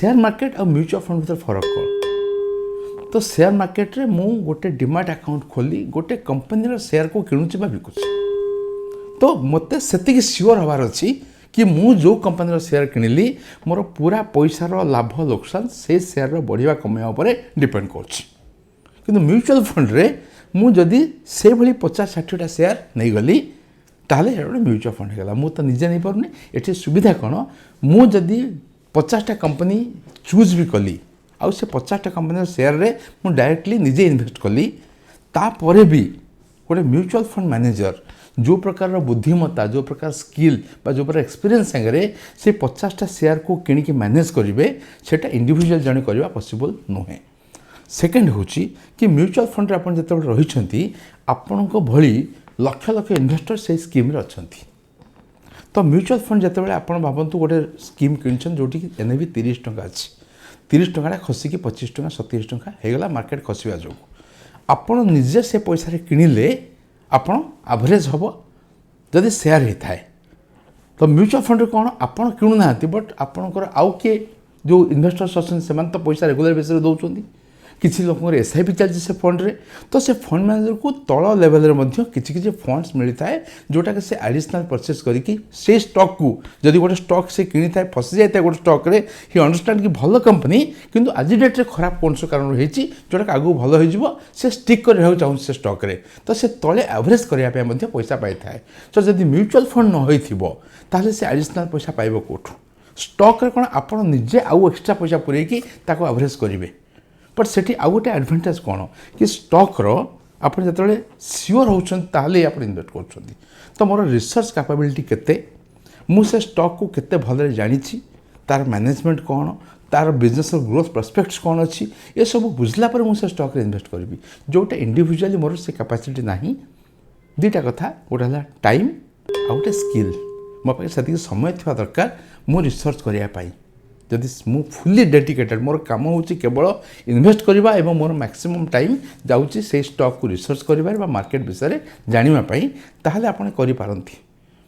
Share market और mutual fund भीतर फरक कौन? तो शेयर मार्केट रे मु गोटे डिमाट अकाउंट खोली गोटे कंपनी शेयर को किणुची बा बिकुची, तो मते सेतिकी श्योर हबार अछि कि मु जो कंपनी शेयर किणिली मोर पूरा पैसार लाभ लोकसान से शेयर बढ़िया कमिया उपर डिपेंड करछि। किंतु म्यूचुअल फंड रे मु जदि से भली 50-60टा शेयर नहीं गली ताहले गोटे म्यूचुअल फंड होगा। मु तो निजे नहीं पारुनी। एठी सुविधा कौन, मु जदि 50टा कंपनी चूज भी कली आउ से 50टा कंपनी शेयर रे मु डायरेक्टली निजे इन्वेस्ट कली, तापरे भी गोटे म्यूचुअल फंड मैनेजर जो प्रकार बुद्धिमत्ता, जो प्रकार स्किल जो प्रकार एक्सपीरियंस संगे से 50टा शेयर को किणिकी मैनेज करेंगे सेटा इंडिविजुअल जड़े करवा पॉसिबल नुहे। सेकेंड हूँ कि म्यूचुअल फंड आप जो रही आपण भली लक्ष लक्ष इन्वेस्टर से स्कीम रे अछंती। तो म्यूचुअल फंड जो आप भावतु गोटे स्कीम किन जोटी एनएवी 30 टंका अच्छी, 30 टंका खसिकी 25 टंका 27 टंका होगला मार्केट खसवा जो आपण निजे से पैसा किणिले आपण एवरेज हम जदि शेयर होता है। तो म्यूचुअल फंड कौन आपण किणुना बट आपणकर आउ किए जो इन्वेस्टर्स अच्छा से तो पैसा रेगुलर बेस दौरान किसी लोक एसआईपी चलती से फंड रे, तो से फंड मैनेजर को तल लेवल रे किसी फंड्स मिलता है जोटा कि से एडिशनल परचेस करके से स्टॉक को जदि गोटे स्टॉक से किनी था फसी जाए गोटे स्टॉक रे ही अंडरस्टैंड कि भल कंपनी किंतु आज डेट रे खराब कौन से कारण रही जोटा आगू भल हो से स्टिक कर रहा चाहूँ से स्टॉक रे, तो से तले एवरेज करने पैसा पाई था। तो जदि म्यूचुअल फंड न होता से एडिशनल पैसा पाइब कौटू? स्टॉक रे कौन आप निजे आउ एक्सट्रा पैसा पुरेकी ताको एवरेज करेंगे। बट से आउ गोटे एडभांटेज कौन कि स्टॉक आप जो सियोर होते आप इन्वेस्ट कर, तो मोर रिसर्च कैपेबिलिटी केते, मुझे स्टॉक को केते भल जानी, तार मैनेजमेंट कौन, तार बिजनेस ग्रोथ प्रोस्पेक्ट्स कौन अच्छी, ये सब बुझला पर मुझे स्टॉक रे इन्वेस्ट करी जोटे इंडिविजुअली मोर से कैपेसिटी नहीं। दुईटा कथा, गोटे है टाइम आ गोटे स्किल, मो पाखे से समय थी दरकार मु रिसर्च करने। जदि मु फुली डेडिकेटेड मोर काम हूँ केवल इन्वेस्ट करवा एवं मोर मैक्सिमम टाइम जाऊँगी से स्टॉक को रिसर्च करवा मार्केट विषय जानापी, ताहले आपने करिपारंती।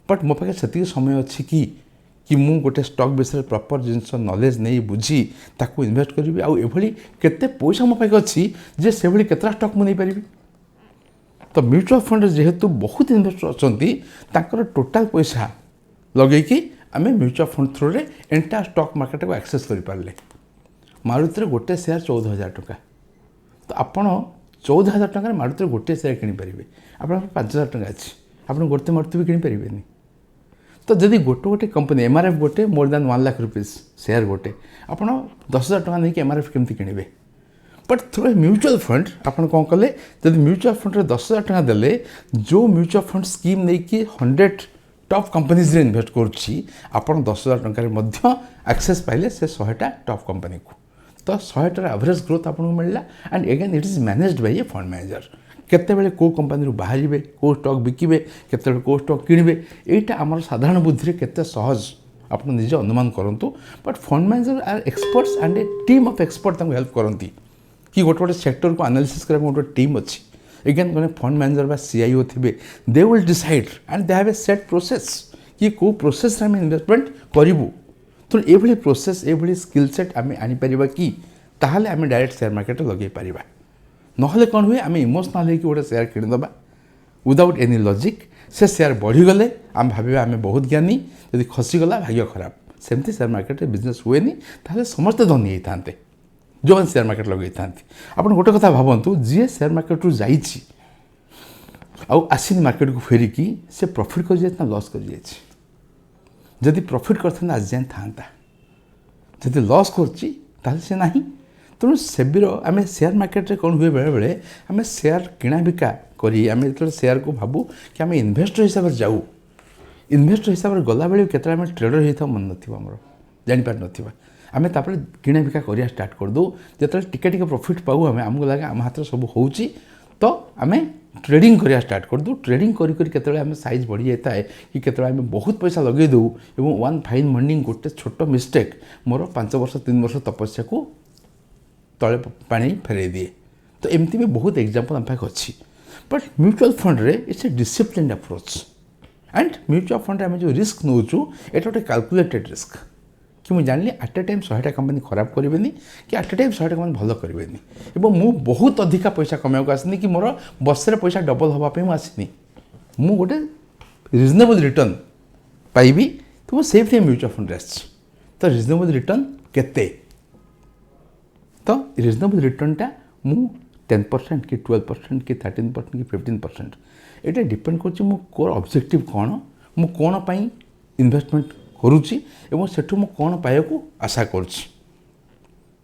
बट मो पाखे से समय अच्छी कि मु गोटे स्टॉक विषय प्रॉपर जिनस नॉलेज नहीं बुझी ताकू इन्वेस्ट करी आउ एभली केते पैसा मो पाखे अच्छी जे से भली केतरा स्टॉक मु नहीं पारिबी। तो म्यूचुअल फंड जेहेतु बहुत इन्वेस्टर अच्छी ताकर टोटाल पैसा लगेकी आम म्यूचुअल फंड थ्रू रे एंटायर स्टॉक मार्केट को एक्सेस कर पारे। मारुति गोटे शेयर 14,000 टंका, तो आपड़ 14,000 टंकार मारुति गोटे शेयर किनीपारे, आप 5,000 टंका अच्छी आप गोटे मारुति भी किनीपारे। तो जदि गोटे गोटे कंपनी एमआरएफ गोटे more than 1 lakh rupees share गोटे आप 10,000 टंका नहीं एमआरएफ केमती किणवे। बट थ्रू म्यूचुअल फंड आप कौन कले, जब म्यूचुअल फंड 10,000 टंका देले जो म्यूचुअल फंड स्कीम नहीं कि 100 टॉप कंपनीज रे इन्वेस्ट करुच्ची आपन 10,000 टंका एक्सेस पाइले से 100टा टॉप कंपनी को, तो 100टार एवरेज ग्रोथ आपको मिलला। And again it is managed by a fund manager. केतेबेले को कंपनी बाहर को स्टॉक बिकिबे केतेबेले को स्टॉक किणवे, यहाँ आम साधारण बुद्धि केते सहज आप निजे अनुमान करूँ। But fund manager are experts and a team of expert help करती कि गोटे गोटे सेक्टर को एनालिसिस करने गोटे टीम अच्छी। एगेन गोटे फंड मैनेजर बा सीआईओ थे, they will decide and they have a set process कि को प्रोसेस आम इन्वेस्टमेंट करूँ। तो ये प्रोसेस ये स्किल सेट आम आनीपर कि ताहले आम डायरेक्ट शेयर मार्केट लगे पार। नहले कौन हुए आम इमोशनाल हो गोटे शेयर किणीदबा विदाउट एनी लॉजिक, से शेयर बढ़ीगले आम भाव आम बहुत ज्ञानी, जदि खसीगला भाग्य खराब। सेमती शेयर मार्केट बिजनेस हुए ताहले समस्ते धनी होते जो मैंने शेयर मार्केट लगे था। आप गोटे कथा भावतु जी शेयर मार्केट रू जाइए आसीनी मार्केट को फेरिकी से प्रॉफिट कर जाए लॉस कर जाए। जदि प्रॉफिट करता आज जाए था, जदि लॉस कर से ना। तेणु सेबीर आम शेयर मार्केट रे कौन हुए बेले बेले आम शेयर किଣା बिका करी आम जो शेयर को भावु कि आम इन्वेस्टर हिसाब से जाऊ, इन्वेस्टर हिसाब से गला बेले केतरा आम ट्रेडर होता मन नमर जापार ना आम तापर किଣା बिका करिया स्टार्ट कर दो। जो टिके प्रॉफिट पाऊ आम आमको लगे आम हाथ सब हो तो आम ट्रेडिंग करिया स्टार्ट कर दो। ट्रेडिंग करी आम साइज बढ़ी जाता है कि केतବେଳେ आम बहुत पैसा लगे दो एवं वन फाइन मॉर्निंग गोटे छोट मिस्टेक मोर 5 वर्ष 3 वर्ष तपस्या को तले पानी फेरई दिए। तो एमती भी बहुत एग्जांपल आम पाखे अच्छी। बट म्यूचुअल फंड रे it's a disciplined approach and mutual fund आम जो रिस्क नौचु ये गोटे कैलकुलेटेड रिस्क कि मुझे जानी आट ए टाइम 100टा कंपनी खराब करेनि कि आट ए टाइम 100टा कंपनी भल करेनि और मु बहुत अधिका पैसा कमाइक आसनी कि मोर बर्षे पैसा डबल हाँपाई मुझे आसनी मु गोटे रिजनेबल रिटर्न पाइबी तो मुझे म्यूचुअल फंड आसी तो रिजनेबल रिटर्न केते तो रिजनेबल रिटर्नटा मु 10% कि 12% कि 13% कि 15% ये डिपेंड कर मोर ऑब्जेक्टिव कौन मु कौन पाई इन्वेस्टमेंट करुच्ची एवं सेठू मु कौन पाइबा आशा करुच्ची